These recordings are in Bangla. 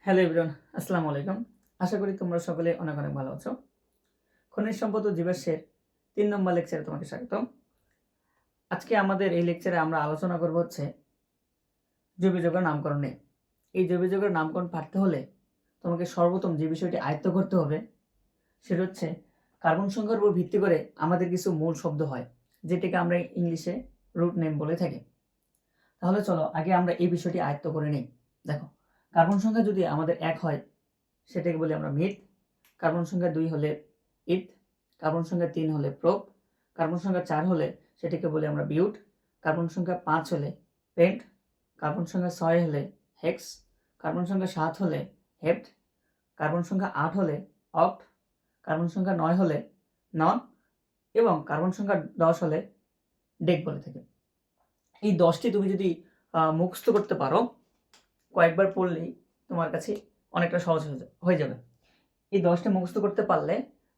হ্যালো এভরিওয়ান, আসসালামু আলাইকুম। আশা করি তোমরা সকলে অনেক অনেক ভালো আছো। খনিজ সম্পদ ও জীবাশ্মের ৩ নম্বর লেকচারে তোমাকে স্বাগতম। আজকে আমাদের এই লেকচারে আমরা আলোচনা করব হচ্ছে জৈব যৌগের নামকরণ নিয়ে। এই জৈব যৌগের নামকরণ পাঠতে হলে তোমাকে সর্বপ্রথম যে বিষয়টি আয়ত্ত করতে হবে সেটা হচ্ছে কার্বন সংখ্যার উপর ভিত্তি করে আমাদের কিছু মূল শব্দ হয়, যেটাকে আমরা ইংলিশে রুট নেম বলে থাকি। তাহলে চলো আগে আমরা এই বিষয়টি আয়ত্ত করে নিই। দেখো, কার্বন সংখ্যা যদি আমাদের 1 হয় সেটাকে বলি আমরা মিথ, কার্বন সংখ্যা 2 হলে ইথ, কার্বন সংখ্যা 3 হলে প্রোপ, কার্বন সংখ্যা 4 হলে সেটাকে বলি আমরা বিউট, কার্বন সংখ্যা 5 হলে পেন্ট, কার্বন সংখ্যা 6 হলে হেক্স, কার্বন সংখ্যা 7 হলে হেপ্ট, কার্বন সংখ্যা 8 হলে অক্ট, কার্বন সংখ্যা 9 হলে নন এবং কার্বন সংখ্যা 10 হলে ডেক বলে থাকে। এই 10টি তুমি যদি মুখস্থ করতে পারো, কয়েকবার পড়লেই তোমার কাছে অনেকটা সহজ হয়ে যাবে। এই 10টা মুখস্থ করতে পারলে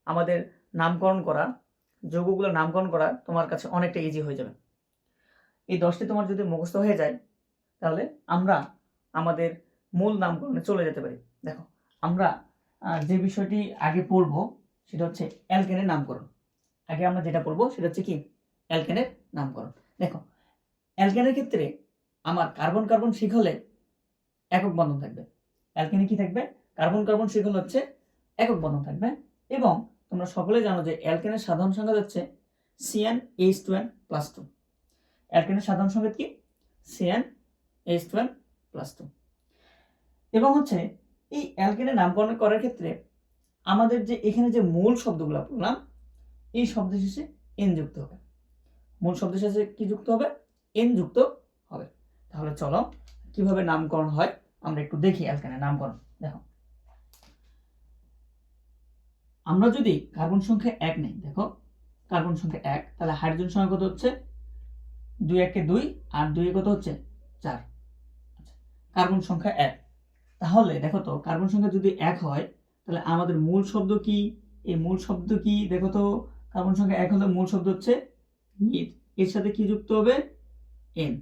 আমাদের নামকরণ করা, যৌগগুলো নামকরণ করা তোমার কাছে অনেকটা ইজি হয়ে যাবে। এই 10টি তোমার যদি মুখস্থ হয়ে যায় তাহলে আমরা আমাদের মূল নামকরণে চলে যেতে পারি। দেখো, আমরা যে বিষয়টি আগে পড়ব সেটা হচ্ছে অ্যালকেনের নামকরণ। আগে আমরা যেটা পড়বো সেটা হচ্ছে কি অ্যালকেনের নামকরণ। দেখো, অ্যালকেনের ক্ষেত্রে আমার কার্বন কার্বন শিখলে একক বন্ধন থাকবে। অ্যালকেনে কি থাকবে? কার্বন কার্বন শিখল হচ্ছে একক বন্ধন থাকবে। এবং তোমরা সকলে জানো যে অ্যালকেনের সাধারণ সংকেত হচ্ছে CnH2n+2। অ্যালকেনের সাধারণ সংকেত কি? CnH2n+2। এবং হচ্ছে এই অ্যালকেনের নামকরণ করার ক্ষেত্রে আমাদের যে এখানে যে মূল শব্দগুলো পড়লাম, এই শব্দ শেষে এন যুক্ত হবে। মূল শব্দ শেষে কি যুক্ত হবে? এন যুক্ত হবে। তাহলে চলো কিভাবে নামকরণ হয় আমরা একটু দেখি অ্যালকেনের নামকরণ। দেখো, আমরা যদি কার্বন সংখ্যা 1 নেই, দেখো কার্বন সংখ্যা 1, তাহলে হাইড্রোজেন সংখ্যা কত হচ্ছে? 2 1 2 আর 2 কত হচ্ছে? 4। আচ্ছা, কার্বন সংখ্যা 1। তাহলে দেখো তো, কার্বন সংখ্যা যদি 1 হয় তাহলে আমাদের মূল শব্দ কি? এই মূল শব্দ কি দেখো তো, কার্বন সংখ্যা 1 হলে মূল শব্দ হচ্ছে মিথ। এর সাথে কি যুক্ত হবে? এন।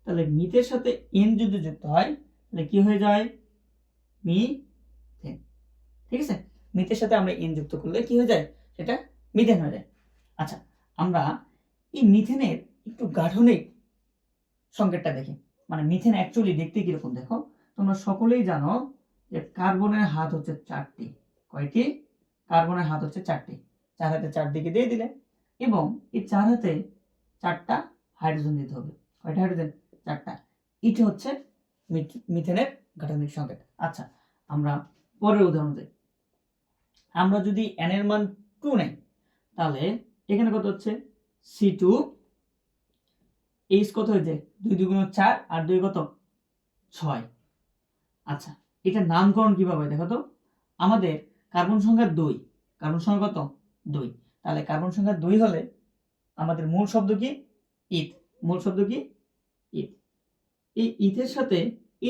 তাহলে মিথের সাথে এন যদি যুক্ত হয় তাহলে কি হয়ে যায়? মিথেন। ঠিক আছে, মিথের সাথে আমরা এন যুক্ত করলে কি হয়ে যায়? সেটা মিথেন হয়ে যায়। আচ্ছা, আমরা এই মিথেনের একটু গাঠনিক সংকেতটা দেখি। মানে মিথেন অ্যাকচুয়ালি দেখতে কিরকম দেখো। তোমরা সকলেই জানো যে কার্বনের হাত হচ্ছে 4টি। কয়টি? কার্বনের হাত হচ্ছে 4টি। 4 হাতে 4 দিকে দিয়ে দিলে এবং এই 4 হাতে 4টা হাইড্রোজেন দিতে হবে। কয়টা হাইড্রোজেন? 4টা। এটা হচ্ছে মিথেনের গাঠনিক সংকেত। আচ্ছা, আমরা পরের উদাহরণ দিই। আমরা যদি n এর মান 2 নেই তাহলে এখানে কত হচ্ছে? C2, H কত হয়েছে? 2 2 গুণ 4 আর 2 কত? 6। আচ্ছা, এটা নামকরণ কিভাবে দেখো তো। আমাদের কার্বন সংখ্যা 2, কার্বন সংখ্যা কত? 2। তাহলে কার্বন সংখ্যা 2 হলে আমাদের মূল শব্দ কি? ইথ। মূল শব্দ কি? ইথ। এই ইথের সাথে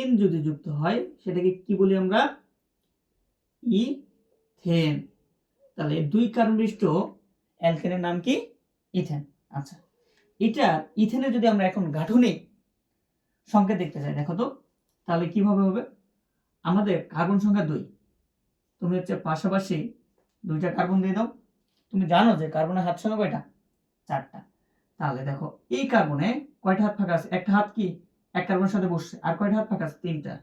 এন যদি যুক্ত হয় সেটাকে কি বলি আমরা? ইথেন। তাহলে 2 কার্বন বিশিষ্ট অ্যালকেনের নাম কি? ইথেন। আচ্ছা, এটা ইথেনের যদি আমরা এখন গাঠনিক সংকেত দেখতে চাই দেখো তো, তাহলে কিভাবে হবে? আমাদের কার্বন সংখ্যা 2, তুমি হচ্ছে পাশাপাশি 2টা কার্বন দিয়ে দাও। তুমি জানো যে কার্বনের হাত সংখ্যা কয়টা? 4টা। তাহলে দেখো এই কার্বনে কয়টা হাত ফাঁকা আছে? একটা হাত কি এক কার্বনের সাথে বসছে, আর কয়টা হাত ফাঁকা আছে? 3টা।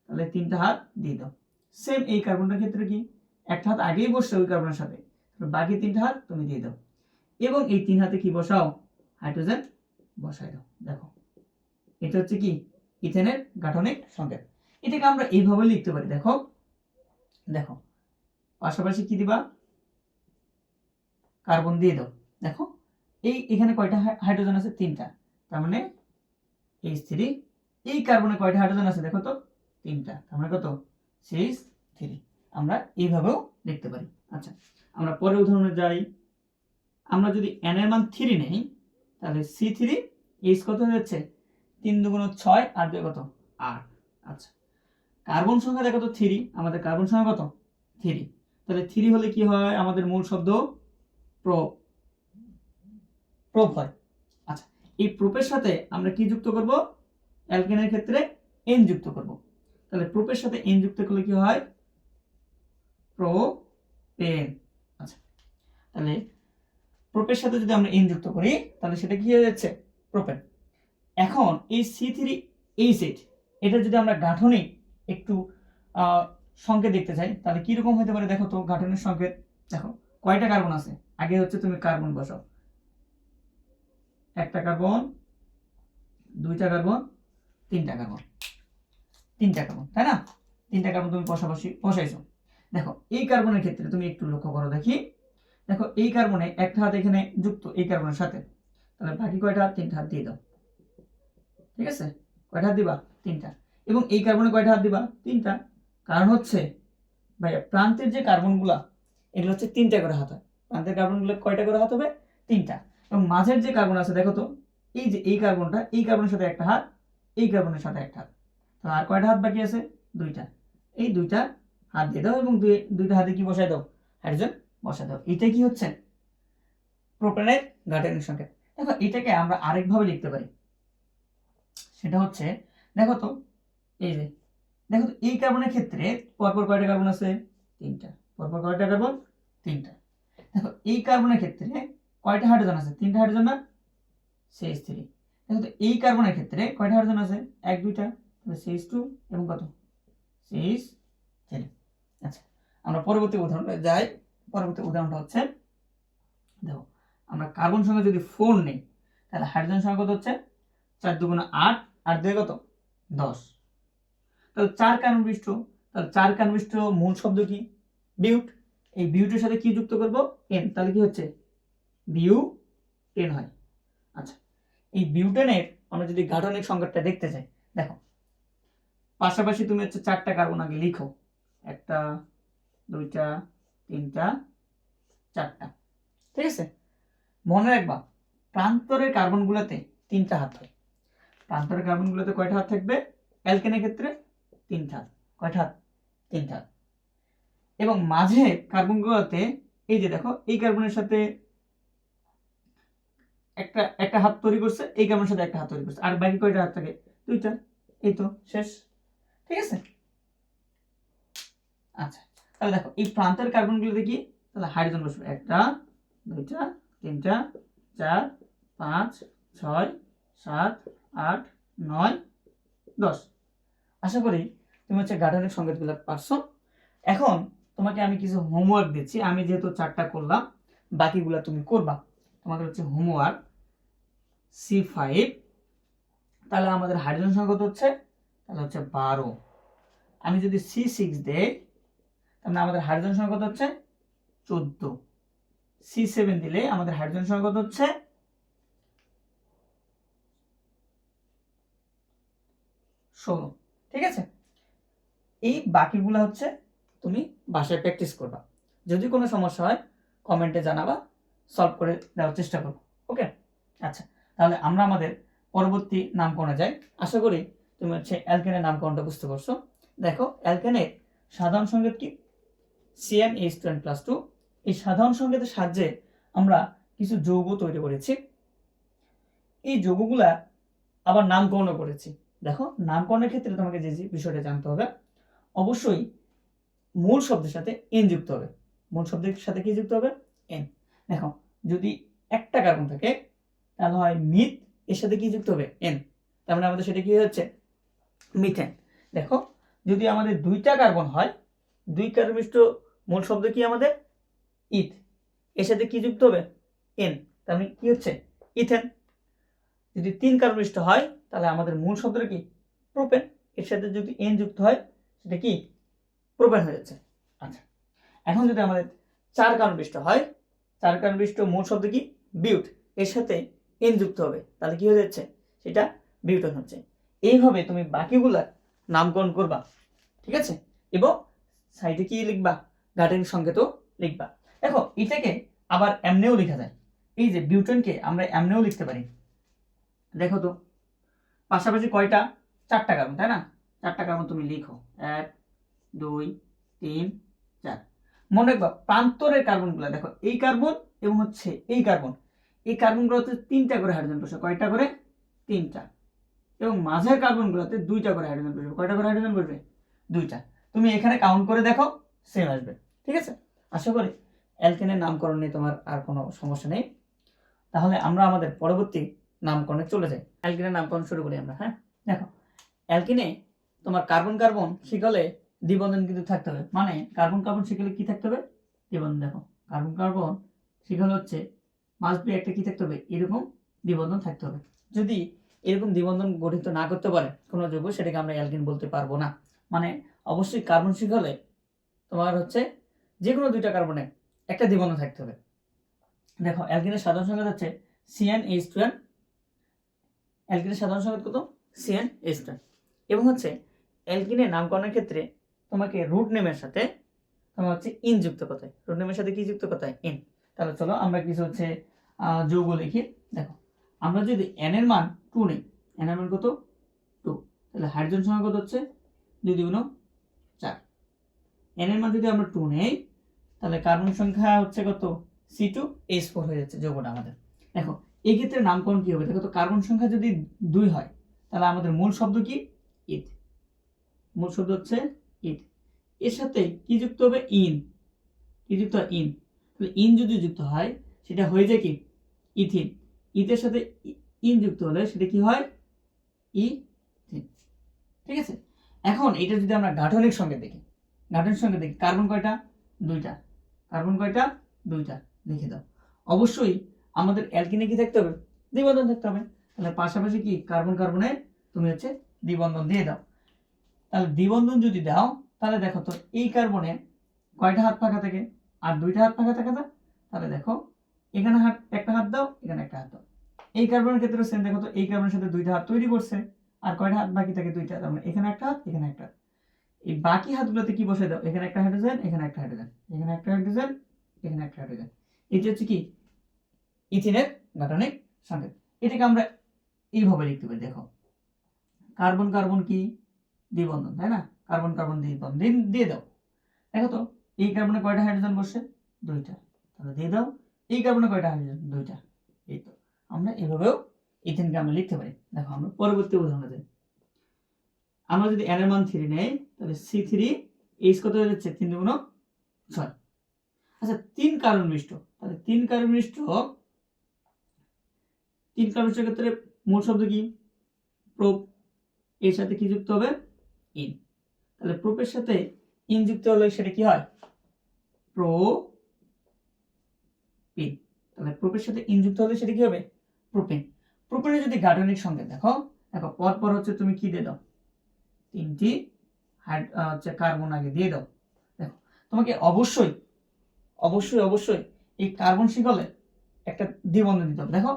তাহলে 3টা হাত দিয়ে দাও। সেম এই কার্বনটার ক্ষেত্রে কি একটা হাত আগেই বসছে ওই কার্বনের সাথে, বাকি 3টা হাত তুমি দিয়ে দাও এবং এই 3 হাতে কি বসাও? হাইড্রোজেন বসাই দাও। দেখো, এটা হচ্ছে কি ইথেনের গাঠনিক সংকেত। এটাকে আমরা এইভাবে লিখতে পারি। দেখো দেখো পাশাপাশি কি দিবা? কার্বন দিয়ে দাও। দেখো এই এখানে কয়টা হাইড্রোজেন আছে? 3টা। তার মানে H3। এই কার্বনে কয়টা হাইড্রোজেন আছে দেখো তো? 3টা। তার মানে কত? CH3। আমরা এইভাবেও লিখতে পারি। আচ্ছা, আমরা পরের উদাহরণে যাই। আমরা যদি n এর মান 3 নেই তাহলে C3H কত হয়ে যাচ্ছে? 3 2 6 আর 2 কত? 8। আচ্ছা, কার্বন সংখ্যা দেখো তো 3, আমাদের কার্বন সংখ্যা কত? 3। তাহলে 3 হলে কি হয়? আমাদের মূল শব্দ প্রোপ। প্রোপ হয়। আচ্ছা, এই প্রোপের সাথে আমরা কি যুক্ত করব? অ্যালকেনের ক্ষেত্রে এন যুক্ত করব। তাহলে প্রোপের সাথে এন যুক্ত করলে কি হয়? প্রোপেন। আচ্ছা, তাহলে প্রোপের সাথে যদি আমরা এন যুক্ত করি তাহলে সেটা কি হয়ে যাচ্ছে? প্রোপেন। এখন এই C3H8 এটা যদি আমরা গাঠনিক একটু সংকেত দেখতে চাই তাহলে কি রকম হতে পারে দেখো তো। গাঠনিক সংকেত দেখো, কয়টা কার্বন আছে? আগে হচ্ছে তুমি কার্বন বসাও, একটা কার্বন, দুইটা কার্বন, তিনটা কার্বন, তাই না? তিনটা কার্বন তুমি পাশাপাশি বসাইছো। দেখো এই কার্বনের ক্ষেত্রে তুমি একটু লক্ষ্য করো দেখি। দেখো এই কার্বনে একটা হাত এখানে যুক্ত এই কার্বনের সাথে, তাহলে বাকি কয়টা হাত? তিনটা হাত দিয়ে দাও। ঠিক আছে, কয়টা হাত দিবা? তিনটা। এবং এই কার্বনে কয়টা হাত দিবা? তিনটা। কারণ হচ্ছে ভাইয়া প্রান্তের যে কার্বনগুলা এগুলো হচ্ছে তিনটা করে হাত হয়। প্রান্তের কার্বনগুলো কয়টা করে হাত হবে? তিনটা। এবং মাঝের যে কার্বন আছে দেখো তো, এই যে এই কার্বনটা, এই কার্বনের সাথে একটা হাত, এই কার্বনের সাথে একটা হাত, তাহলে আর কয়টা হাত বাকি আছে? দুইটা। এই দুইটা হাত দিয়ে দাও এবং দুইটা হাতে কি বসাই দাও? হাইড্রোজেন বসাই দাও। এটা কি হচ্ছে? প্রোপেনের গাঠনিক সংকেত। দেখো এটাকে আমরা আরেকভাবে লিখতে পারি, সেটা হচ্ছে দেখো তো, এই যে দেখো তো এই কার্বনের ক্ষেত্রে পরপর কয়টা কার্বন আছে? তিনটা। পরপর কয়টা কার্বন? তিনটা। দেখো এই কার্বনের ক্ষেত্রে কয়টা হাইড্রোজেন আছে? তিনটা হাইড্রোজেন না? CH3। দেখো তো এই কার্বনের ক্ষেত্রে কয়টা হাইড্রোজেন আছে? এক দুইটা, তাহলে CH2 এবং কত? CH3। আচ্ছা, আমরা পরবর্তী উদাহরণে যাই। পরবর্তী উদাহরণটা হচ্ছে দেখো, আমরা কার্বন সংখ্যা যদি 4 নেই তাহলে হাইড্রোজেন সংখ্যা কত হচ্ছে? 4 দুগুণে 8, 8 দুয়ে কত? 10। তাহলে 4 কার্বন বিশিষ্ট, তাহলে 4 কার্বন বিশিষ্ট মূল শব্দ কি? বিউট। এই বিউটের সাথে কি যুক্ত করব? এন। তাহলে কি হচ্ছে? বিউটেন হয়। আচ্ছা, এই বিউটেনের আমরা যদি গাঠনিক সংকেতটা দেখতে চাই, দেখো পাশাপাশি তুমি হচ্ছে 4টা কার্বন আগে লিখো, একটা, দুইটা, তিনটা, 4টা। ঠিক আছে, মনে রাখবা প্রান্তরের কার্বনগুলোতে 3টা হাত হয়। প্রান্তরের কার্বনগুলোতে কয়টা হাত থাকবে? অ্যালকেনের ক্ষেত্রে 3টা হাত। কয়টা হাত? 3টা হাত। এবং মাঝে কার্বনগুলোতে এই যে দেখো, এই কার্বনের সাথে একটা হাত তৈরি করছে, এই কার্বনের সাথে একটা হাত তৈরি করছে, আর বাকি কয়টা হাত থাকে? 2টা। এই তো শেষ। ঠিক আছে। আচ্ছা, তাহলে দেখো এই প্রান্তের কার্বনগুলোতে কি? তাহলে হাইড্রোজেন বসবে, একটা, দুইটা, তিনটা, 4, 5, 6, 7, 8, 9, 10। আশা করি তুমি হচ্ছে গাঠনিক সংকেতগুলো পারছো। এখন তোমাকে আমি কিছু হোমওয়ার্ক দিচ্ছি। আমি যেহেতু 4টা করলাম, বাকিগুলো তুমি করবা। তোমাদের হচ্ছে হোমওয়ার্ক C5, তাহলে আমাদের হাইড্রোজেন সংখ্যা কত হচ্ছে? তাহলে হচ্ছে 12। আমি যদি C6 দেই তাহলে আমাদের হাইড্রোজেন সংখ্যা কত হচ্ছে? 14। C7 দিলে আমাদের হাইড্রোজেন সংখ্যা কত হচ্ছে? 16। ঠিক আছে, এই বাকিগুলো হচ্ছে তুমি বাসায় প্র্যাকটিস করবা। যদি কোনো সমস্যা হয় কমেন্টে জানাবা, সলভ করে দেওয়ার চেষ্টা করব। ওকে, আচ্ছা, তাহলে আমরা আমাদের পরবর্তী নামকরণে যাই। আশা করি তুমি হচ্ছে অ্যালকেনের নামকরণটা বুঝতে পারছো। দেখো অ্যালকেনের সাধারণ সংকেত কি? CnH2n+2। এই সাধারণ সংকেতের সাহায্যে আমরা কিছু যৌগ তৈরি করেছি। এই যৌগগুলা আবার নামকরণও করেছি। দেখো নামকরণের ক্ষেত্রে তোমাকে যে বিষয়টা জানতে হবে, অবশ্যই মূল শব্দের সাথে এন যুক্ত হবে। মূল শব্দের সাথে কি যুক্ত হবে? এন। দেখো যদি একটা কার্বন থাকে তাহলে হয় মিথ, এর সাথে কি যুক্ত হবে? এন। তার মানে আমাদের সেটা কি হচ্ছে? মিথেন। দেখো যদি আমাদের 2টা কার্বন হয়, 2 কার্বন বিশিষ্ট মূল শব্দ কি আমাদের? ইথ, এর সাথে কি যুক্ত হবে? এন। তার মানে কি হচ্ছে? ইথেন। যদি 3 কার্বন বিশিষ্ট হয় তাহলে আমাদের মূল শব্দটা কি? প্রোপেন, এর সাথে যদি এন যুক্ত হয় সেটা কি? প্রোপেন হয়ে যাচ্ছে। আচ্ছা, এখন যদি আমাদের 4 কার্বন বিশিষ্ট হয়, 4 কার্বন বিশিষ্ট মূল শব্দ কি? বিউট, এর সাথে এন যুক্ত হবে, তাহলে কি হয়ে যাচ্ছে? সেটা বিউটেন হচ্ছে। এইভাবে তুমি বাকিগুলা নামকরণ করবা। ঠিক আছে, এবং সাইডে কি লিখবা? গাঠনিক সংকেতও লিখবা। দেখো এটাকে আবার এমনিও লেখা যায়। এই যে বিউটেনকে আমরা এমনিও লিখতে পারি। দেখো তো পাশাপাশি কয়টা? 4টা কার্বন, তাই না? 4টা কার্বন তুমি লিখো, 1, 2, 3, 4। মনে রাখবা প্রান্তরের কার্বনগুলো দেখো, এই কার্বন এবং হচ্ছে এই কার্বন, এই কার্বনগুলোতে 3টা করে হাইড্রোজেন বসে। কয়টা করে? 3টা। এবং মাঝের কার্বনগুলোতে 2টা করে হাইড্রোজেন বসবে। কয়টা করে হাইড্রোজেন বসবে? 2টা। তুমি এখানে কাউন্ট করে দেখো, সেম আসবে। ঠিক আছে, আশা করি অ্যালকেনের নামকরণ নিয়ে তোমার আর কোনো সমস্যা নেই। তাহলে আমরা আমাদের পরবর্তী নামকরণে চলে যাই। অ্যালকেনের নামকরণ শুরু করি আমরা। হ্যাঁ, দেখো অ্যালকিনে তোমার কার্বন কার্বন শিকলে দ্বিবন্ধন কিন্তু থাকতে হবে। মানে কার্বন কার্বন শিকলে কি থাকতে হবে? দ্বিবন্ধন। দেখো কার্বন কার্বন শিকল হচ্ছে মাস্ট বি একটা কি থাকতে হবে? এরকম দ্বিবন্ধন থাকতে হবে। যদি এরকম দ্বিবন্ধন গঠিত না করতে পারে কোনো যৌগ, সেটাকে আমরা অ্যালকিন বলতে পারবো না। মানে অবশ্যই কার্বন শিকলে তোমার হচ্ছে যে কোনো 2টা কার্বনে একটা দ্বিবন্ধন থাকতে হবে। দেখো অ্যালকিনের সাধারণ সংকেত হচ্ছে CnH2n। অ্যালকিনের সাধারণ সংকেত কত? CnH2n। এবং হচ্ছে অ্যালকিনের নামকরণের ক্ষেত্রে তোমাকে রুট নেমের সাথে তোমার হচ্ছে ইন যুক্ত করতে হয়। রুট নেমের সাথে কি যুক্ত করতে হয়? ইন। তাহলে চলো আমরা কিছু হচ্ছে যৌগ লিখি। দেখো আমরা যদি n এর মান 2 নেই, n এর মান কত? 2, তাহলে হাইড্রোজেন সংখ্যা কত হচ্ছে? 2 × 4। n এর মান যদি আমরা 2 নেই, তাহলে কার্বন সংখ্যা হচ্ছে কত? C2H4 হয়ে যাচ্ছে যৌগটা আমাদের। দেখো এই ক্ষেত্রে নামকরণ কি হবে? দেখো তো কার্বন সংখ্যা যদি 2 হয়, তাহলে আমাদের মূল শব্দ কি? ইথ। মূল শব্দ হচ্ছে ইথ। এর সাথে কি যুক্ত হবে? ইন। কি যুক্ত হয়? ইন। তাহলে ইন যদি যুক্ত হয়, সেটা হয়ে যায় কি? ইথিন। ইথের সাথে ইন যুক্ত হলে সেটা কি হয়? ইথিন। ঠিক আছে, এখন এটা যদি আমরা গাঠনিক সংকেত দেখি, গাঠনিক সংকেত দেখি, কার্বন কয়টা? 2টা। কার্বন কয়টা? 2টা। লিখে দাও। অবশ্যই আমাদের অ্যালকিনে কি থাকতে হবে? দ্বিবন্ধন থাকতে হবে। তাহলে পাশাপাশি কি কার্বন কার্বনে তুমি হচ্ছে দ্বিবন্ধন দিয়ে দাও। তাহলে দ্বিবন্ধন যদি দাও, তাহলে দেখো তো এই কার্বনে কয়টা হাত ফাঁকা থাকে? আর 2টা হাত ফাঁকা থাকে না? তাহলে দেখো এখানে একটা হাত দাও, এখানে একটা হাত দাও। এই কার্বনের ক্ষেত্রে সেম। দেখো তো এই কার্বনের সাথে 2টা হাত তৈরি করছে, আর কয়টা হাত বাকি থাকে? 2টা। তার মানে এখানে একটা হাত, এখানে একটা। এই বাকি হাতগুলোতে কি বসে দাও? এখানে একটা হাইড্রোজেন, এখানে একটা হাইড্রোজেন, এখানে একটা হাইড্রোজেন, এখানে একটা হাইড্রোজেন। এটি হচ্ছে কি? ইথিনের গাঠনিক সংকেত। এটাকে আমরা এইভাবে লিখতে পারি। দেখো কার্বন কার্বন কি? দ্বিবন্ধন, তাই না? কার্বন কার্বন দ্বিবন্ধন দিয়ে দাও। দেখো তো এই কার্বনে কয়টা হাইড্রোজেন বসে? 2টা। তাহলে দিয়ে দাও। এই কার্বনে কয়টা হাইড্রোজেন? 2টা। এই তো আমরা এভাবেও ইথেনকে আমরা লিখতে পারি। দেখো আমরা পরবর্তী উদাহরণে যাই। আমরা যদি n এর মান 3 নেই, তাহলে C3H কত হয়ে যাচ্ছে? 3 × 6। আচ্ছা 3 কার্বন মিষ্ট, তাহলে 3 কার্বন মিষ্ট ক্ষেত্রে মূল শব্দ কি? প্রোপ। এর সাথে কি যুক্ত হবে? ইন। তাহলে প্রোপের সাথে ইন যুক্ত হলে সেটা কি হয়? প্রোপিন। তাহলে প্রোপের সাথে ইন যুক্ত হলে সেটা কি হবে? প্রোপিন। প্রোপিনের যদি গাঠনিক সংকেত দেখো, পর পর হচ্ছে তুমি কি দিয়ে দাও? 3টি হচ্ছে কার্বন আগে দিয়ে দাও। দেখো তোমাকে অবশ্যই অবশ্যই অবশ্যই এই কার্বন শিকলে একটা দ্বিবন্ধন দিতে হবে। দেখো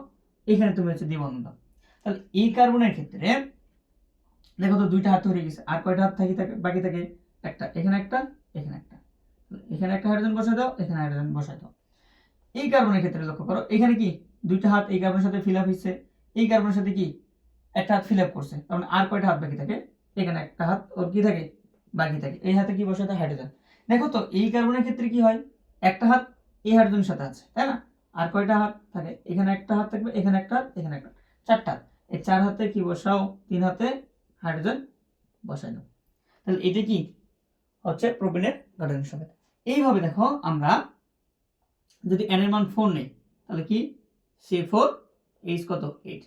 এখানে তুমি হচ্ছে দ্বিবন্ধন দাও। তাহলে এই কার্বনের ক্ষেত্রে দেখো তো 2টা হাত তৈরি হয়ে গেছে, আর কয়টা হাত বাকি থাকে? একটা। এখানে একটা, এখানে একটা। এখানে একটা হাইড্রোজেন বসাই দাও, এখানে হাইড্রোজেন বসাই দাও। এই কার্বনের ক্ষেত্রে লক্ষ্য করো, এখানে কি 2টা হাত এই কার্বনের সাথে ফিল আপ হয়েছে, এই কার্বনের সাথে কি একটা হাত ফিল আপ করছে। তার মানে আর কয়টা হাত বাকি থাকে? এখানে একটা হাত ওর কি থাকে? বাকি থাকে। এই হাতে কি বসাতে? হাইড্রোজেন। দেখো তো এই কার্বনের ক্ষেত্রে কি হয়? একটা হাত এই হাইড্রোজেনের সাথে আছে, তাই না? আর কয়টা হাত থাকে? এখানে একটা হাত থাকবে, এখানে একটা হাত, এখানে একটা। 4টা হাত। এই 4 হাতে কি বসাও? 3 হাতে হাইড্রোজেন বসাই দাও। তাহলে এটা কি হচ্ছে প্রোপিনের গাঠনিক সংকেত। এইভাবে দেখো আমরা যদি n এর মান 4 নেই, তাহলে কি? C4H কত? 8।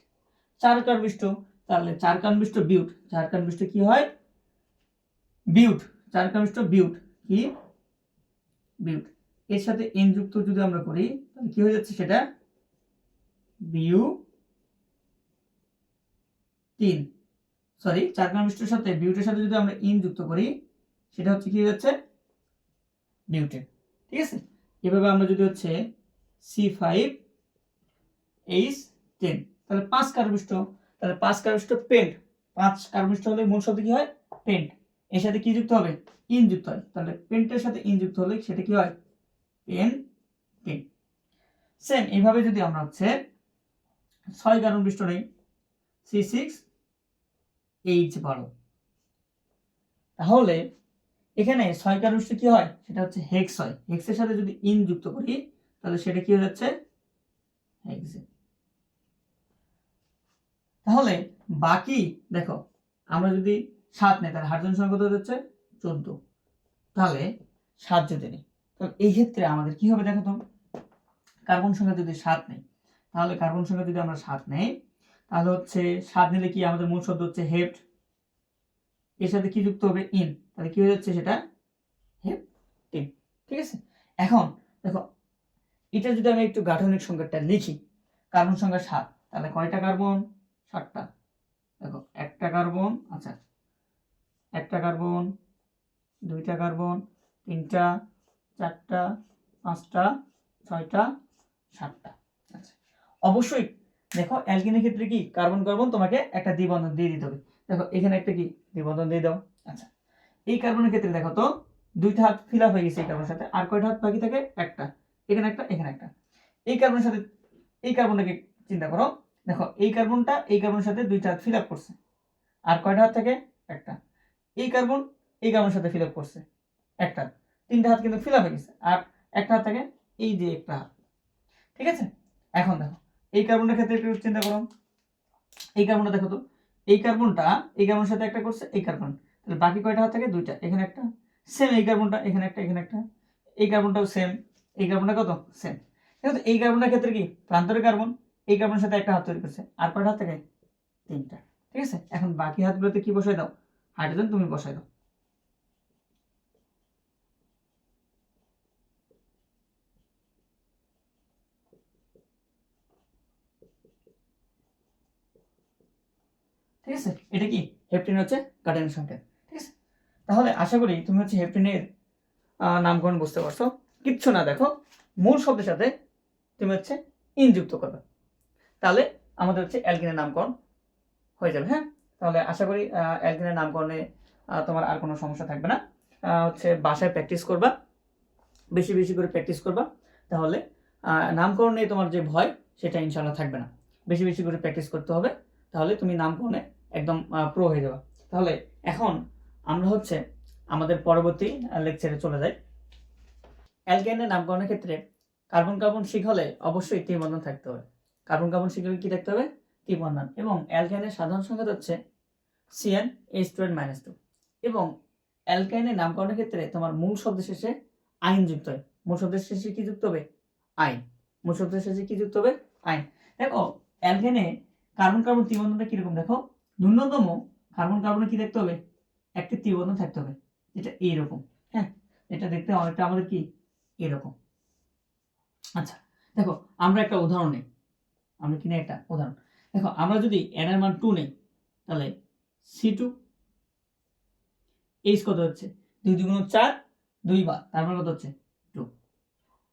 4 কার্বন, তাহলে 4 কার্বন বিউট। 4 কার্বন কি হয়? বিউট। 4 কার্বন বিউট কি? বিউট। এর সাথে n যুক্ত যদি আমরা করি, তাহলে কি হয়ে যাচ্ছে? সেটা বিউ3। সরি, 4 কার্বনের সাথে বিউটের সাথে যদি আমরা ইন যুক্ত করি, সেটা হচ্ছে কি হয়ে যাচ্ছে? বিউটেন। ঠিক আছে, এভাবে আমরা যদি হচ্ছে C5H10, তাহলে 5 কার্বন, তাহলে 5 কার্বন পেন্ট। 5 কার্বন হলে মূল শব্দ কি হয়? পেন্ট। এর সাথে কি যুক্ত হবে? ইন যুক্ত হয়। তাহলে পেন্টের সাথে ইন যুক্ত হলে সেটা কি হয়? পেন। সেম এইভাবে যদি আমরা হচ্ছে 6 কার্বন নেই, C6H12, তাহলে এখানে 6 কার্বন কি হয়? সেটা হচ্ছে হেক্স হয়। হেক্সের সাথে যদি ইন যুক্ত করি, তাহলে সেটা কি হয়ে যাচ্ছে? হেক্সেন। তাহলে বাকি দেখো আমরা যদি 7 নেই, তাহলে হাইড্রোজেন সংখ্যা কত হচ্ছে? 14, তাহলে 7 যদি নেই, তাহলে এই ক্ষেত্রে আমাদের কি হবে দেখো তো, কার্বন সংখ্যা যদি 7 নেই, তাহলে কার্বন সংখ্যা যদি আমরা 7 নেই, তাহলে হচ্ছে 7 নিলে কি আমাদের মূল শব্দ হচ্ছে হেপ্ট, এর সাথে কি যুক্ত হবে ইন, তাহলে কি হয়ে যাচ্ছে সেটা হেপ্টিন। ঠিক আছে, এখন দেখো এটা যদি আমি একটু গাঠনিক সংখ্যাটা লিখি, কার্বন সংখ্যা 7, তাহলে কয়টা কার্বন? 7টা। দেখো একটা কার্বন, আচ্ছা একটা কার্বন, দুইটা কার্বন, তিনটা, চারটা, পাঁচটা, ছয়টা, 7টা। আচ্ছা, অবশ্যই দেখো অ্যালকিনের ক্ষেত্রে কি কার্বন কার্বন তোমাকে একটা দ্বিবন্ধন দিয়ে দিতে হবে। দেখো এখানে একটা কি দ্বিবন্ধন দিয়ে দাও। আচ্ছা, এই কার্বনের ক্ষেত্রে দেখো তো 2টা হাত ফিল আপ হয়ে গেছে এই কার্বনের সাথে, আর কয়টা হাত বাকি থাকে? একটা, এখানে একটা, এখানে একটা। এই কার্বনের সাথে এই কার্বনটাকে চিন্তা করো, দেখো এই কার্বনটা এই কার্বনের সাথে 2টা হাত ফিল আপ করছে, আর কয়টা হাত থাকে? একটা। এই কার্বন এই কার্বনের সাথে ফিল আপ করছে, একটা, 3টা হাত কিন্তু ফিল আপ হয়ে গেছে, আর একটা হাত থাকে এই যে একটা হাত। ঠিক আছে, এখন দেখো এই কার্বনের ক্ষেত্রে একটু চিন্তা করো, এই কার্বনটা দেখো তো, এই কার্বনটা এই কার্বনের সাথে একটা করছে এই কার্বন, তাহলে বাকি কয়টা হাত থাকে? 2টা, এখানে একটা, সেম এই কার্বনটা এখানে একটা, এখানে একটা, এই কার্বনটাও সেম, এই কার্বনটা কত? সেম। কিন্তু এই কার্বনটার ক্ষেত্রে কি প্রান্তরে কার্বন এই কার্বনের সাথে একটা হাত তৈরি করছে, আর কয়টা হাত থাকে? 3টা। ঠিক আছে, এখন বাকি হাতগুলোতে কি বসাই দাও? হাইড্রোজেন তুমি বসাই দাও। ঠিক আছে, এটা কি হেপটিন হচ্ছে গাঠনিক সংকেত। ঠিক আছে, তাহলে আশা করি তুমি হচ্ছে হেপটিনের নামকরণ বুঝতে পারছো। কিচ্ছু না, দেখো মূল শব্দের সাথে তুমি হচ্ছে ইন যুক্ত করবে, তাহলে আমাদের হচ্ছে অ্যালকিনের নামকরণ হয়ে যাবে। হ্যাঁ, তাহলে আশা করি অ্যালকিনের নামকরণে তোমার আর কোনো সমস্যা থাকবে না। হচ্ছে বাসায় প্র্যাকটিস করবা, বেশি বেশি করে প্র্যাকটিস করবা, তাহলে নামকরণ নিয়ে তোমার যে ভয় সেটা ইনশাল্লাহ থাকবে না। বেশি বেশি করে প্র্যাকটিস করতে হবে, তাহলে তুমি নামকরণে একদম প্রো হয়ে যাবে। তাহলে এখন আমরা হচ্ছে আমাদের পরবর্তী লেকচারে চলে যাই। অ্যালকেনের নামকরণের ক্ষেত্রে কার্বন কার্বন শিক হলে অবশ্যই ত্রিবন্ধন থাকতে হবে। কার্বন কার্বন শিক হলে কি থাকতে হবে? ত্রিবন্ধন। এবং অ্যালকেনের সাধারণ সংখ্যা হচ্ছে CnH2n-2। এবং অ্যালকাইনের নামকরণের ক্ষেত্রে তোমার মূল শব্দের শেষে আইন যুক্ত হয়। মূল শব্দের শেষে কি যুক্ত হবে? আইন। মূল শব্দের শেষে কি যুক্ত হবে? আইন। দেখো অ্যালকেনে কার্বন কার্বন ত্রিবন্ধনটা কিরকম দেখো, ন্যূনতম কার্বন কার্বনে কি দেখতে হবে? একটি ত্রিবন্ধন থাকতে হবে, যেটা এইরকম। হ্যাঁ, এটা দেখতে অনেকটা আমাদের কি এরকম। আচ্ছা, দেখো আমরা একটা উদাহরণ নেই, আমরা কিনে একটা উদাহরণ দেখো, আমরা যদি n এর মান 2 নেই, তাহলে C2 H কত হচ্ছে? 2 2 4, 2 বার, তার মানে কত হচ্ছে? 2,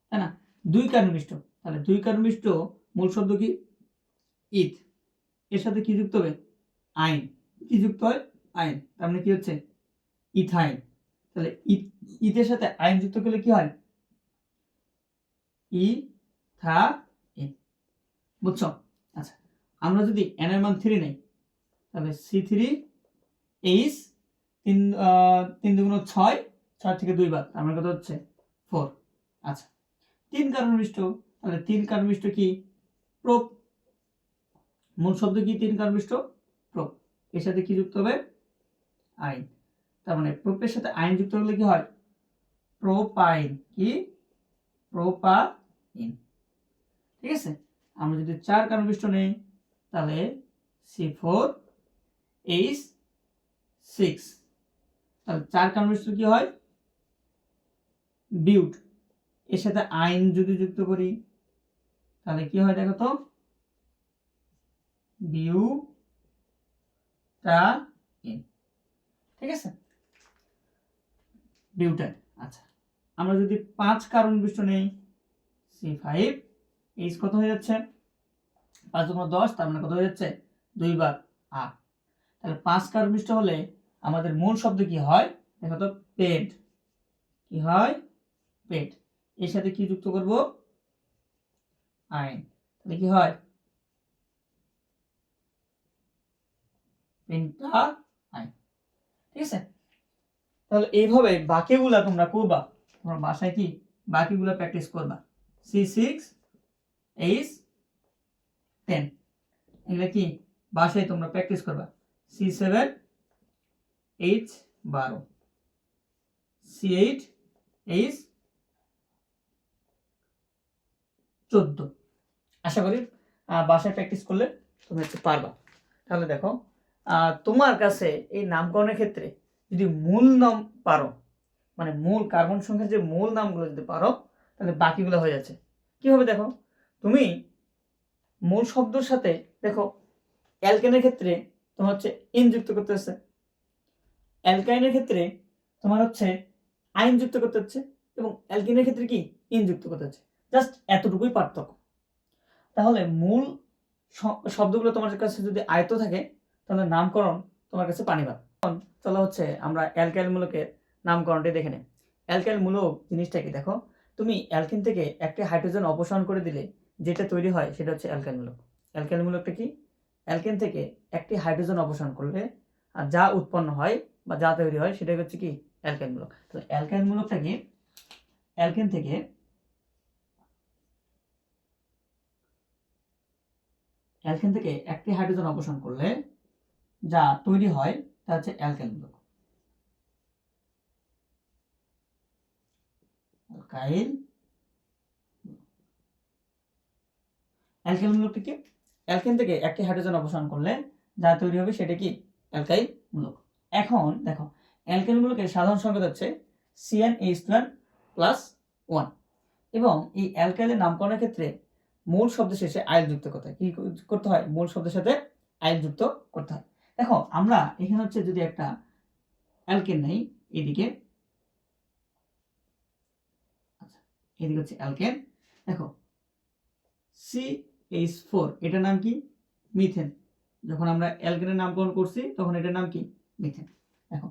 তাই না? 2 কার্বন মিষ্ট, তাহলে 2 কার্বন মিষ্ট মূল শব্দ কি? ইথ, এর সাথে কি যুক্ত হবে? আইন। কি যুক্ত হয়? আইন, তার মানে কি হচ্ছে? ইথাইন। তাহলে ইথের সাথে আইন যুক্ত করলে কি হয়? ইথাইন। বুঝছো? আচ্ছা, আমরা যদি n এর মান 3 নেই, তাহলে C3H 3 3 2 6, 6 থেকে 2 বাদ, তার মানে কত হচ্ছে? 4। আচ্ছা, 3 কার্বন মিষ্ট, তাহলে 3 কার্বন মিষ্ট কি? প্রোপ। মূল শব্দ কি? 3 কার্বন মিষ্ট প্রোপ, এর সাথে কি যুক্ত হবে? আইন। তার মানে প্রোপের সাথে আইন যুক্ত হলে কি হয়? প্রোপাইন। কি? প্রোপাইন। ঠিক আছে, আমরা যদি 4 কার্বন মিষ্ট নেই, তাহলে C4H6, তাহলে 4 কার্বন মিষ্ট কি হয়? বিউট। এর সাথে আইন যদি যুক্ত করি, তাহলে কি হয় দেখো তো? বিউটাইন। ঠিক আছে, বিউটাইন। আচ্ছা, আমরা যদি 5 কার্বন মিষ্ট নেই, C5H কত হয়ে যাচ্ছে? 5 2 10, তার মানে কত হয়ে যাচ্ছে? 2 বার 8। তাহলে 5 কার্বন মিষ্ট হলে আমাদের মূল শব্দ কি হয় দেখো তো? পেট। কি হয়? পেট। এর সাথে কি যুক্ত করব? আইন। তাহলে কি হয়? পেন্টাআইন। ঠিক আছে, তাহলে এইভাবে বাকিগুলা তোমরা করবা, তোমরা বাসায় কি বাকিগুলা প্র্যাকটিস করবা। C6H10, এগুলা কি বাসায় তোমরা প্র্যাকটিস করবা। C7H12, C8H14। আশা করি বাসায় প্র্যাকটিস করলে তুমি পারবা। তাহলে দেখো তোমার কাছে এই নামকরণের ক্ষেত্রে যদি মূল নাম পারো, মানে মূল কার্বন সংখ্যার যে মূল নামগুলো যদি পারো, তাহলে বাকিগুলো হয়ে যাচ্ছে। কিভাবে দেখো, তুমি মূল শব্দের সাথে দেখো অ্যালকেনের ক্ষেত্রে তোমার হচ্ছে ইন যুক্ত করতে হচ্ছে, অ্যালকাইনের ক্ষেত্রে তোমার হচ্ছে আইন যুক্ত করতে হচ্ছে, এবং অ্যালকিনের ক্ষেত্রে কি ইন যুক্ত করতে হচ্ছে। জাস্ট এতটুকুই পার্থক্য। তাহলে মূল শব্দগুলো তোমার কাছে যদি আয়ত্ত থাকে, তাহলে নামকরণ তোমার কাছে পানি ভাত। চলো হচ্ছে আমরা অ্যালকাইল মূলকের নামকরণটি দেখে নিই। অ্যালকাইল মূলক জিনিসটা কি দেখো, তুমি অ্যালকিন থেকে একটি হাইড্রোজেন অপসারণ করে দিলে যেটা তৈরি হয় সেটা হচ্ছে অ্যালকাইল মূলক। অ্যালকাইল মূলকটা কি, অ্যালকেন থেকে একটি হাইড্রোজেন অপসারণ করলে আর যা উৎপন্ন হয় বা যা তৈরি হয় সেটাই হচ্ছে কি অ্যালকাইল মূলক। তাহলে অ্যালকাইল মূলকটা কি, অ্যালকেন থেকে একটি হাইড্রোজেন অপসারণ করলে যা তৈরি হয় তা হচ্ছে অ্যালকাইল মূলক। অ্যালকাইল মূলকটা কি, অ্যালকেন থেকে একটি হাইড্রোজেন অপসারণ করলে যা তৈরি হবে সেটা কি অ্যালকাইল মূলক। এখন দেখো অ্যালকাইল মূলকের সাধারণ সংকেত হচ্ছে CnH2+1, এবং এই অ্যালকাইলের নামকরণের ক্ষেত্রে মূল শব্দের শেষে আইল যুক্ত করতে হয়। কি করতে হয়, মূল শব্দের সাথে আইল যুক্ত করতে হয়। দেখো আমরা এখানে হচ্ছে যদি একটা অ্যালকেন নেই, এদিকে এদিকে হচ্ছে অ্যালকেন, দেখো CH4 এটার নাম কি মিথেন। যখন আমরা অ্যালকেনের নামকরণ করছি তখন এটার নাম কি মিথেন। দেখো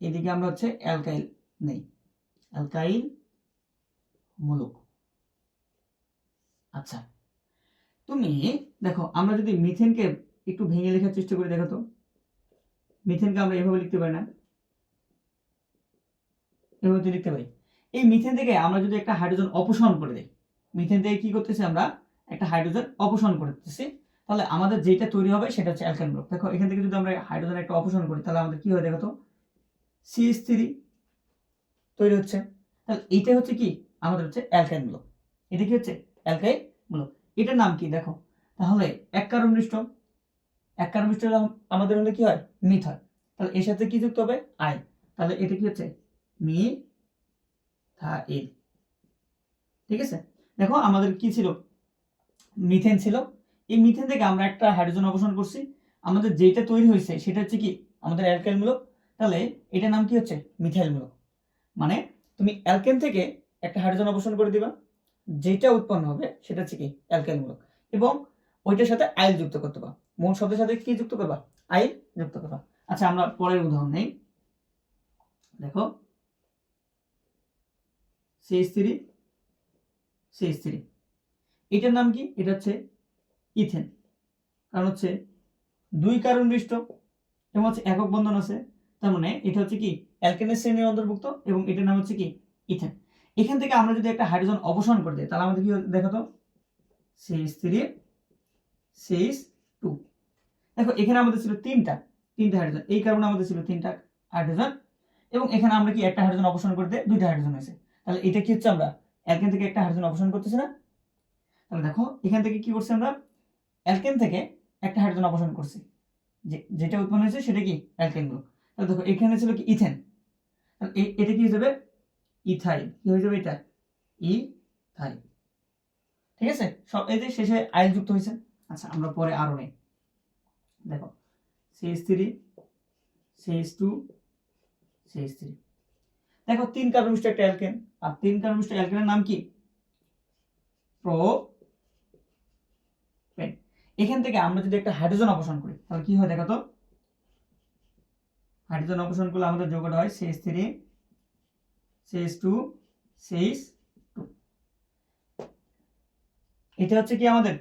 এদিকে আমরা হচ্ছে অ্যালকাইল নেই, অ্যালকাইল মূলক। আচ্ছা তুমি দেখো আমরা যদি মিথেনকে একটু ভেঙে লেখার চেষ্টা করি, দেখো তো মিথেনকে আমরা এভাবে লিখতে পারি না, এভাবে লিখতে পারি। এই মিথেন থেকে আমরা যদি একটা হাইড্রোজেন অপসারণ করে দিই, মিথেন থেকে কি করতেছি আমরা একটা হাইড্রোজেন অপসারণ করতেছি, তাহলে আমাদের যেটা তৈরি হবে সেটা হচ্ছে অ্যালকাইল মূলক। দেখো এখান থেকে যদি আমরা হাইড্রোজেন একটা অপসারণ করি তাহলে আমাদের কি হয় দেখো তো, CH3 তৈরি হচ্ছে। তাহলে এইটা হচ্ছে কি আমাদের হচ্ছে অ্যালকাইল মূলক, এটা কি হচ্ছে অ্যালকাইল মূলক। এটার নাম কি দেখো, তাহলে এক কার্বন মিশ্র আমাদের হলে কি হয় মিথ হয়, তাহলে এর সাথে কি যুক্ত হবে আই, তাহলে এটা কি হচ্ছে মিথাইল। ঠিক আছে, দেখো আমাদের কি ছিল মিথেন ছিল, এই মিথেন থেকে আমরা একটা হাইড্রোজেন অপসারণ করছি, আমাদের যেটা তৈরি হয়েছে সেটা হচ্ছে কি আমাদের অ্যালকাইল মূলক, তাহলে এটার নাম কি হচ্ছে মিথাইল মূলক। মানে তুমি অ্যালকেন থেকে একটা হাইড্রোজেন অপসারণ করে দিবা, যেটা উৎপন্ন হবে সেটা হচ্ছে কি অ্যালকাইল মূলক, এবং ওইটার সাথে আইল যুক্ত করতে পারবা, মূল শব্দের সাথে কি যুক্ত করবা আইল যুক্ত করবা। আচ্ছা আমরা পরের উদাহরণ নেই, দেখো CH3 এটার নাম কি, এটা হচ্ছে ইথেন, কারণ হচ্ছে দুই কার্বন বিশিষ্ট এবং হচ্ছে একক বন্ধন আছে, তার মানে এটা হচ্ছে কি অ্যালকেনের শ্রেণীর অন্তর্ভুক্ত, এবং এটার নাম হচ্ছে কি ইথেন। এখান থেকে আমরা যদি একটা হাইড্রোজেন অপসারণ করে দিই তাহলে আমাদের কি দেখো তো CH3CH2। দেখো এখানে আমাদের ছিল তিনটা হাইড্রোজেন, এই কারণে আমাদের ছিল তিনটা হাইড্রোজেন, এবং এখানে আমরা কি একটা হাইড্রোজেন অপসারণ করতে দুইটা হাইড্রোজেন হয়েছে, তাহলে এটা কি হচ্ছে আমরা অ্যালকেন থেকে একটা হাইড্রোজেন অপসারণ করতেছি না। তাহলে দেখো এখান থেকে কি করছি আমরা অ্যালকেন থেকে একটা হাইড্রোজেন অপসারণ করছি, যেটা উৎপন্ন হয়েছে সেটা কি অ্যালকেন মূলক। তাহলে দেখো এখানে ছিল কি ইথেন, তাহলে এটা কি হয়ে যাবে ইথাইল, কি হয়ে যাবে এটা ইথাইল। ঠিক আছে, সব এই যে শেষে আইল যুক্ত হয়েছে। আচ্ছা আমরা পরে আরো নেই, দেখো CH3CH2CH3, দেখো তিন কার্বন মিশ্র একটা অ্যালকেন, আর তিন কার্বন মিশ্র অ্যালকেনের নাম কি প্রোপেন। এখান থেকে আমরা যদি একটা হাইড্রোজেন অপসারণ করি তাহলে কি হয় দেখো তো, হাইড্রোজেন অপসারণ করলে আমাদের যৌগটা হয় CH3CH2CH2। এটা হচ্ছে কি আমাদের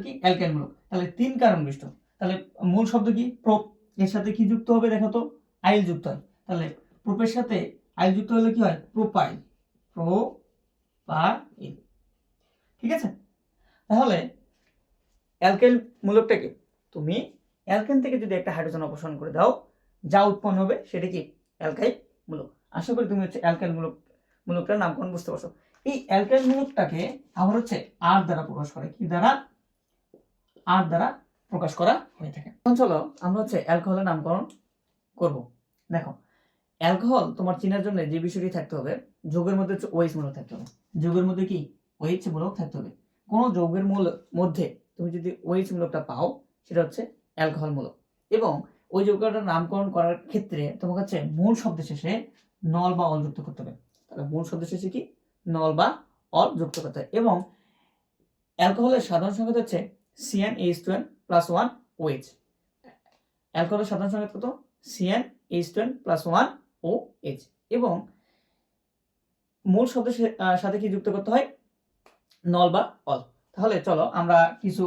কি অ্যালকাইল মূলক। তাহলে তিন কার্বন বিশিষ্ট, তাহলে মূল শব্দ কি প্রোপ, এর সাথে কি যুক্ত হবে দেখো তো আইল যুক্ত হয়, তাহলে প্রোপের সাথে আইল যুক্ত হলে কি হয় প্রোপাইল। ঠিক আছে, তাহলে অ্যালকাইল মূলকটাকে তুমি অ্যালকেন থেকে যদি একটা হাইড্রোজেন অপসারণ করে দাও যা উৎপন্ন হবে সেটা কি অ্যালকাইল মূলক। আশা করি তুমি হচ্ছে অ্যালকাইল মূলকটার নামকরণ বুঝতে পারছো। এই অ্যালকাইল মূলকটাকে আবার হচ্ছে আর দ্বারা প্রকাশ করে, কি দ্বারা? আর দ্বারা প্রকাশ করা হয়ে থাকে। এখন চলো আমরা হচ্ছে অ্যালকোহলের নামকরণ করব। দেখো, অ্যালকোহল তোমার চেনার জন্য যে বিষয়টি থাকতে হবে, যৌগের মধ্যে হচ্ছে OH মূলক থাকতে হবে। যৌগের মধ্যে কি OH মূলক থাকতে হবে। কোনো যৌগের মধ্যে তুমি যদি OH মূলকটা পাও সেটা হচ্ছে অ্যালকোহল মূলক। এবং ওই যৌগটার নামকরণ করার ক্ষেত্রে তোমার কাছে মূল শব্দ শেষে নল বা অল যুক্ত করতে হবে। তাহলে মূল শব্দ শেষে কি নল বা অল যুক্ত করতে হবে। এবং অ্যালকোহলের সাধারণ সংকেত হচ্ছে CnH2n + 1 OH। অ্যালকোহলের সাধারণ সংকেত কত? CnH2n + 1 OH। এবং মূল শব্দের সাথে কি যুক্ত করতে হয়? নল বা অল। তাহলে চলো আমরা কিছু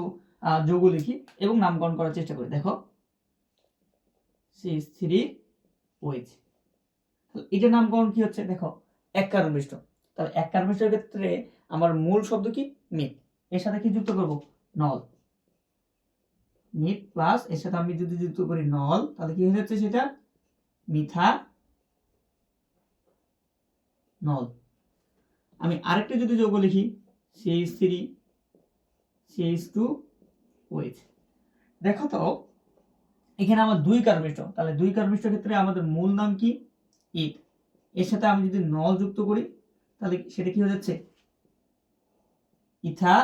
যৌগ লিখি এবং নামকরণ করার চেষ্টা করি। দেখো, CH3OH, এটার নামকরণ কি হচ্ছে? দেখো, এক কার্বন বিশিষ্ট। তাহলে এক কার্বন বিশিষ্টের ক্ষেত্রে আমার মূল শব্দ কি মিথ, এর সাথে কি যুক্ত করব? নল। মিথ প্লাস এর সাথে আমি যদি যুক্ত করি নল, তাহলে কি হয়ে যাচ্ছে সেটা? মিথা নল। আমি আরেকটা যদি যৌগ লিখি CH3CH2OH, দেখো তো এখানে আমার দুই কার্বন বিশিষ্ট। তাহলে দুই কার্বন বিশিষ্টের ক্ষেত্রে আমাদের মূল নাম কি? ইথ। এর সাথে আমি যদি নল যুক্ত করি তাহলে সেটা কি হয়ে যাচ্ছে? ইথা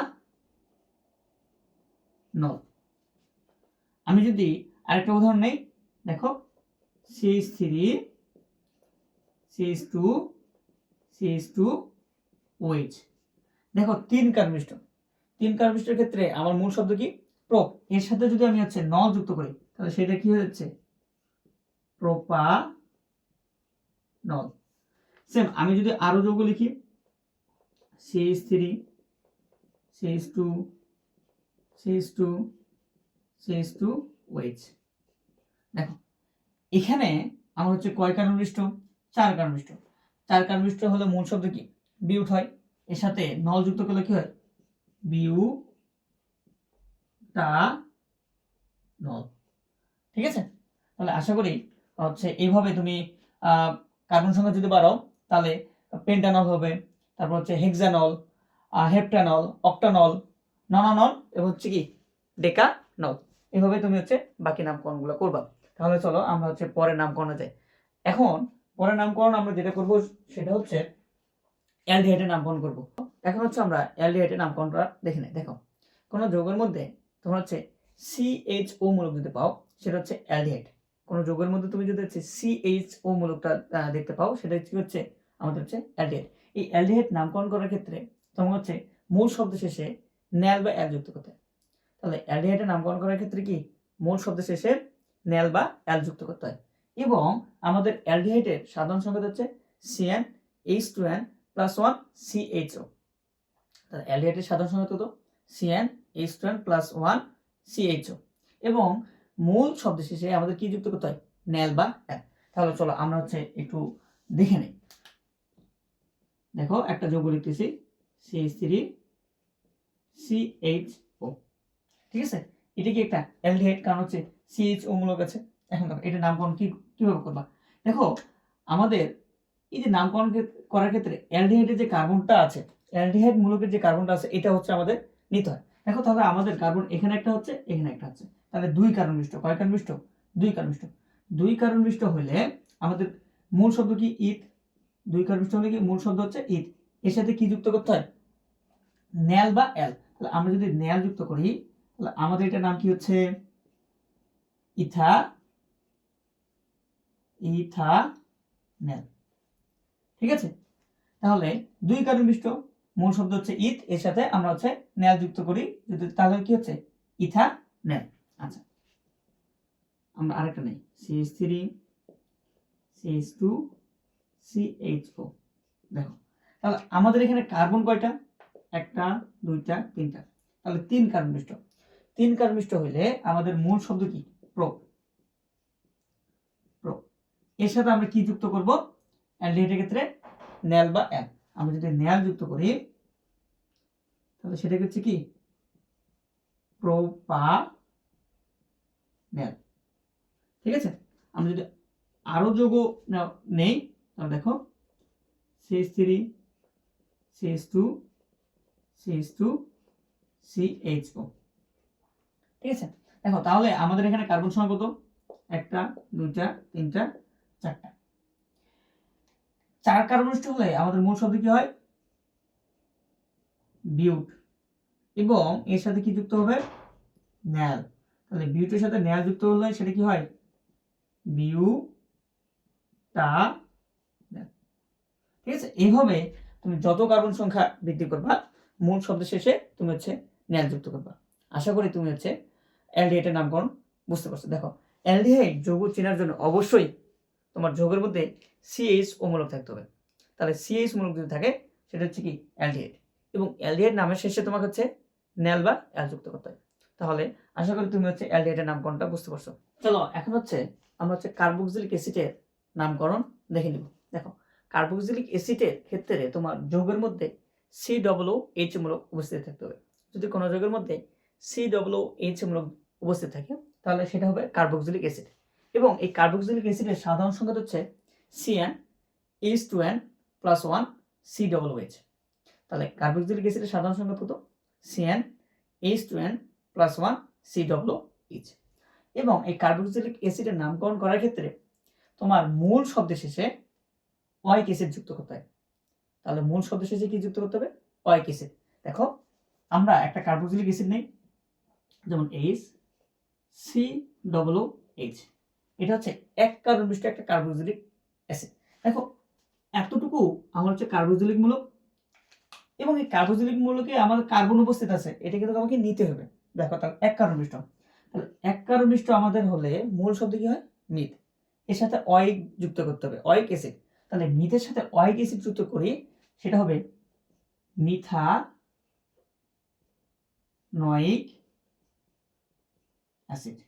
নল। আমি যদি আরেকটা উদাহরণ নেই, দেখো CH3CH2CH2OH, দেখো তিন কার্বন বিশিষ্ট। তিন কার্বন বিশিষ্টের ক্ষেত্রে আমার মূল শব্দ কি? প্রোপ। এর সাথে যদি আমি হচ্ছে নল যুক্ত করি তাহলে সেটা কি হয়ে যাচ্ছে? প্রোপানল। সেম আমি যদি আরো যৌগ লিখি CH3CH2CH2OH, দেখো এখানে আমার হচ্ছে কয় কার্বন বিশিষ্ট? চার কার্বন বিশিষ্ট। চার কার্বন বিশিষ্ট হলে মূল শব্দ কি? বিউট হয়। এর সাথে নল যুক্ত করলে কি হয়? বিউটানল। ঠিক আছে? তাহলে আশা করি হচ্ছে এইভাবে তুমি কার্বন সংখ্যা যদি বাড়াও তাহলে পেন্টানল হবে, তারপর হচ্ছে হেক্সানল, হেপ্টানল, অক্টানল, ননানল এবং হচ্ছে কি ডেকানল। এভাবে তুমি হচ্ছে বাকি নামকরণগুলো করবা। তাহলে চলো আমরা হচ্ছে পরের নামকরণে যাই। এখন পরের নামকরণ আমরা যেটা করব সেটা হচ্ছে অ্যালডিহাইডের নামকরণ করব। এখন হচ্ছে আমরা অ্যালডিহাইডের নামকরণটা দেখে নেই। দেখো, কোনো যৌগের মধ্যে তোমরা হচ্ছে CHO মূলক যদি পাও সেটা হচ্ছে অ্যালডিহাইড। কোনো যৌগের মধ্যে তুমি যদি হচ্ছে CHO মূলকটা দেখতে পাও সেটা কি হচ্ছে? আমাদের হচ্ছে অ্যালডিহাইড। এই অ্যালডিহাইড নামকরণ করার ক্ষেত্রে তোমার হচ্ছে মূল শব্দ শেষে ন্যাল বা অ্যাল যুক্ত করতে হয়। তাহলে অ্যালডিহাইডের নামকরণ করার ক্ষেত্রে কি মূল শব্দ শেষে ন্যাল বা অ্যাল যুক্ত করতে হয়। এবং আমাদের অ্যালডিহাইডের সাধারণ সংকেত হচ্ছে CnH2n + 1 CHO। তাহলে অ্যালডিহাইডের সাধারণ সংকেত কত? CnH2n + 1 CHO। এবং মূল শব্দ শেষে আমাদের কি যুক্ত করতে হয়? ন্যাল বা অ্যাল। তাহলে চলো আমরা হচ্ছে একটু দেখে নেই। দেখো একটা যৌগ লিখতেছি CH3CHO, ঠিক আছে? এটা কি একটা অ্যালডিহাইড, কারণ হচ্ছে CHO মূলক আছে। এখন দেখো এটা নামকরণ কিভাবে করবা। দেখো আমাদের এই যে নামকরণ করার ক্ষেত্রে অ্যালডিহাইডের যে কার্বনটা আছে, অ্যালডিহাইড মূলকের যে কার্বনটা আছে এটা হচ্ছে আমাদের নিতে হয়। দেখো তাহলে আমাদের কার্বন এখানে একটা হচ্ছে, এখানে একটা হচ্ছে, তাহলে দুই কার্বন বিশিষ্ট। কয় কার্বন বিশিষ্ট? দুই কার্বন বিশিষ্ট। দুই কার্বন বিশিষ্ট হলে আমাদের মূল শব্দ কি? ইথ। দুই কার্বন বিশিষ্ট হলে কি মূল শব্দ হচ্ছে ইথ। এর সাথে কি যুক্ত করতে হয়? ন্যাল বা অ্যাল। তাহলে আমরা যদি ন্যাল যুক্ত করি তাহলে আমাদের এটার নাম কি হচ্ছে? ইথানল। ঠিক আছে? তাহলে দুই কার্বন বিশিষ্ট, মূল শব্দ হচ্ছে ইথ, এর সাথে আমরা হচ্ছে ন্যাল যুক্ত করি যদি, তাহলে কি হচ্ছে? ইথানল। আচ্ছা, আমরা আরেকটা নেই CH3CH2CHO। দেখো তাহলে আমাদের এখানে কার্বন কয়টা? একটা, দুইটা, তিনটা। তাহলে তিন কার্বন বিশিষ্ট। তিন কার্বন বিশিষ্ট হইলে আমাদের মূল শব্দ কি? প্রো। এর সাথে আমরা কি যুক্ত করব? অ্যালডিহাইডের ক্ষেত্রে ন্যাল বা অ্যাল। আমরা যদি ন্যাল যুক্ত করি তাহলে সেটা হচ্ছে কি? প্রোপানল। ঠিক আছে? আমরা যদি আরো যৌগ নেই, তাহলে দেখো CH3 CH2 CH2 CHO। ঠিক আছে, দেখো তাহলে আমাদের এখানে কার্বন সংখ্যা কত? 1টা 2টা 3টা 4টা। 4 কার্বনিষ্ট হলে আমাদের মূল শব্দ কি হয়? বিউট। এবং এর সাথে কি যুক্ত হবে? ন্যাল। তাহলে বিউটের সাথে ন্যাল যুক্ত হলে সেটা কি হয়? বিউটানল। ঠিক আছে, এইভাবে তুমি যত কার্বন সংখ্যা বৃদ্ধি করবা মূল শব্দ শেষে তুমি হচ্ছে ন্যাল যুক্ত করবা। আশা করি তুমি হচ্ছে অ্যালডিহাইডের নামকরণ বুঝতে পারছো। দেখো অ্যালডিহাইড যৌগ চেনার জন্য অবশ্যই তোমার যৌগের মধ্যে CH মূলক থাকতে হবে। তাহলে CH মূলক যদি থাকে সেটা হচ্ছে কি? অ্যালডিহাইড। এবং অ্যালডিহাইড নামের শেষে তোমাকে হচ্ছে ন্যাল বা অ্যাল যুক্ত করতে হয়। তাহলে আশা করি তুমি হচ্ছে অ্যালডিহাইডের নামকরণটা বুঝতে পারছো। চলো এখন হচ্ছে আমরা হচ্ছে কার্বক্সিলিক অ্যাসিডের নামকরণ দেখে নিব। দেখো কার্বক্সিলিক অ্যাসিডের ক্ষেত্রে তোমার যৌগের মধ্যে COOH মূলক উপস্থিত থাকতে হবে। যদি কোনো যৌগের মধ্যে COOH মূলক উপস্থিত থাকে তাহলে সেটা হবে কার্বক্সিলিক অ্যাসিড। এবং এই কার্বক্সিলিক অ্যাসিডের সাধারণ সংখ্যা হচ্ছে CnH2n+1 COOH। তাহলে কার্বক্সিলিক অ্যাসিডের সাধারণ সংখ্যা কত? CnH2n+1 COOH। এবং এই কার্বক্সিলিক অ্যাসিডের নামকরণ করার ক্ষেত্রে তোমার মূল শব্দের শেষে ওয়াইক অ্যাসিড যুক্ত করতে হয়। তাহলে মূল শব্দ শেষে কি যুক্ত করতে হবে? ওয়াইক অ্যাসিড। দেখো আমরা একটা কার্বক্সিলিক অ্যাসিড নেই, যেমন HCOOH, এটা হচ্ছে এক কার্বন বিশিষ্ট একটা কার্বক্সিলিক অ্যাসিড। দেখো এতটুকু আমার হচ্ছে কার্বক্সিলিক মূলক, এবং এই কার্বক্সিলিক মূলকে আমাদের কার্বন উপস্থিত আছে, এটা কিন্তু আমাকে নিতে হবে। দেখো তাহলে এক কার্বন বিশিষ্ট, তাহলে এক কার্বন বিশিষ্ট আমাদের হলে মূল শব্দ কি হয়? মিথ। এর সাথে ওয়াইক যুক্ত করতে হবে, ওয়াইক অ্যাসিড। তাহলে মিথের সাথে ওয়াইক অ্যাসিড যুক্ত করি সেটা হবে মিথানোয়িক অ্যাসিড।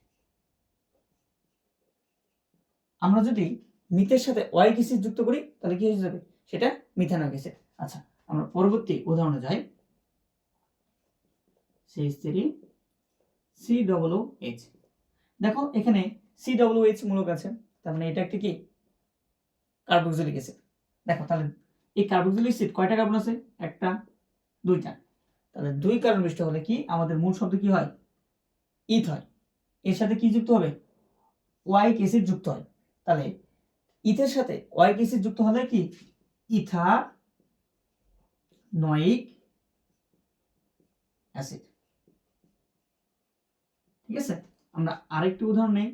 আমরা যদি মিথের সাথে ওয়াইক অ্যাসিড যুক্ত করি তাহলে কি হয়ে যাবে? সেটা মিথানোয়িক অ্যাসিড। আচ্ছা আমরা পরবর্তী উদাহরণে যাই। CH3COOH। দেখো এখানে COOH মূলক আছে, তার মানে এটা একটা কি? Carboxylic acid. দেখো তাহলে এই কার্বক্সিলিক অ্যাসিড কয়টা কার্বন আছে? 1টা 2টা। তাহলে 2 কার্বন বিশিষ্ট হলে কি আমাদের মূল শব্দ কি হয়? ইথ হয়। এর সাথে কি যুক্ত হবে? ওয়াইক অ্যাসিড যুক্ত হয়। তাহলে ইথের সাথে ওয়াইক অ্যাসিড যুক্ত হলে কি? Ethanoic acid. ঠিক আছে, আমরা আরেকটি উদাহরণ নেই।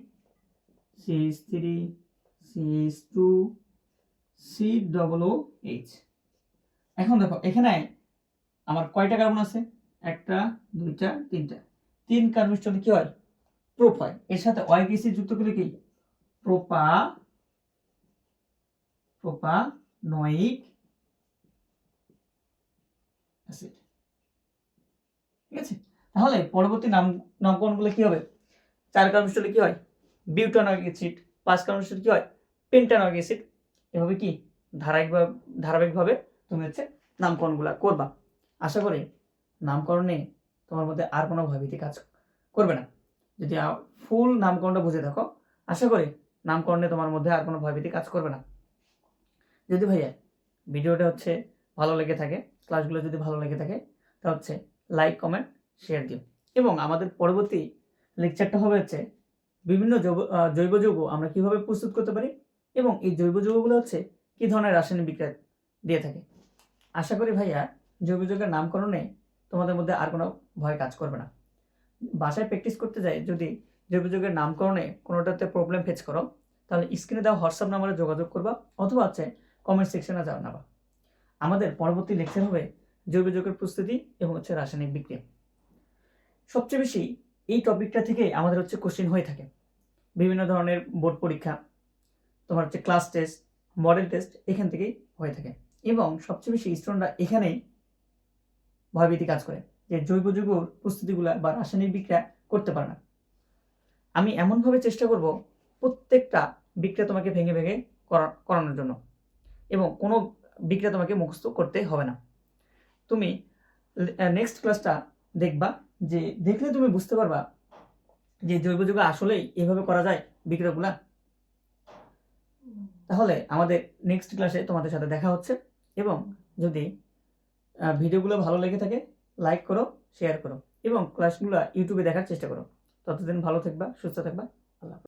CH3CH2COOH। এখন দেখো এখানে আমার কয়টা কার্বন আছে? 1টা 2টা 3টা। 3 কার্বন বিশিষ্ট হলে কি হয়? প্রোপ হয়। এর সাথে ওয়াইক অ্যাসিড যুক্ত করলে কি? Propanoic acid. ঠিক আছে, তাহলে পরবর্তী নামকরণগুলো কি হবে? 4 কার্বন বিশিষ্ট হলে কি হয়? Butanoic acid. 5 কার্বন বিশিষ্ট কি হয়? Pentanoic acid. এভাবে কি ধারাবাহিকভাবে তুমি হচ্ছে নামকরণগুলো করবা। আশা করি নামকরণে তোমার মধ্যে আর কোনো ভয়ভীতি কাজ করবে না। যদি ফুল নামকরণটা বুঝে থাকো আশা করি নামকরণে তোমার মধ্যে আর কোনো ভয়ভীতি কাজ করবে না। যদি ভাইয়া ভিডিওটা হচ্ছে ভালো লেগে থাকে, ক্লাসগুলো যদি ভালো লেগে থাকে তা হচ্ছে লাইক কমেন্ট শেয়ার দিও। এবং আমাদের পরবর্তী লেকচারটা হবে হচ্ছে বিভিন্ন জৈব যৌগ আমরা কিভাবে প্রস্তুত করতে পারি এবং এই জৈব যৌগগুলো হচ্ছে কি ধরনের রাসায়নিক বিক্রিয়া দিয়ে থাকে। আশা করি ভাইয়া জৈব যৌগের নামকরণে তোমাদের মধ্যে আর কোনো ভয় কাজ করবে না। বাসায় প্র্যাকটিস করতে যাই যদি জৈব যৌগের নামকরণে কোনোটাতে প্রবলেম ফেস করো তাহলে স্ক্রিনে দেওয়া হোয়াটসঅ্যাপ নাম্বারে যোগাযোগ করবা অথবা হচ্ছে কমেন্ট সেকশনে জানাবা। আমাদের পরবর্তী লেকচার হবে জৈব যৌগের প্রস্তুতি এবং হচ্ছে রাসায়নিক বিক্রিয়া। সবচেয়ে বেশি এই টপিকটা থেকে আমাদের হচ্ছে কোশ্চেন হয়ে থাকে। বিভিন্ন ধরনের বোর্ড পরীক্ষা, তোমার হচ্ছে ক্লাস টেস্ট, মডেল টেস্ট এখান থেকেই হয়ে থাকে। এবং সবচেয়ে বেশি স্টুডেন্টরা এখানেই ভয়ভীতি কাজ করে যে জৈব যৌগ প্রস্তুতিগুলা বা রাসায়নিক বিক্রিয়া করতে পারে না। আমি এমনভাবে চেষ্টা করব প্রত্যেকটা বিক্রিয়া তোমাকে ভেঙে ভেঙে করানোর জন্য, এবং কোনো বিক্রিয়া তোমাকে মুখস্থ করতে হবে না। তুমি নেক্সট ক্লাসটা দেখবা, যে দেখলে তুমি বুঝতে পারবা যে জৈব যৌগ আসলেই এভাবে করা যায় বিক্রিয়াগুলা। তাহলে আমাদের নেক্সট ক্লাসে তোমাদের সাথে দেখা হচ্ছে। এবং যদি ভিডিওগুলো ভালো লেগে থাকে লাইক করো, শেয়ার করো এবং ক্লাসগুলো ইউটিউবে দেখার চেষ্টা করো। ততদিন ভালো থাকবা, সুস্থ থাকবা। আল্লাহ হাফেজ।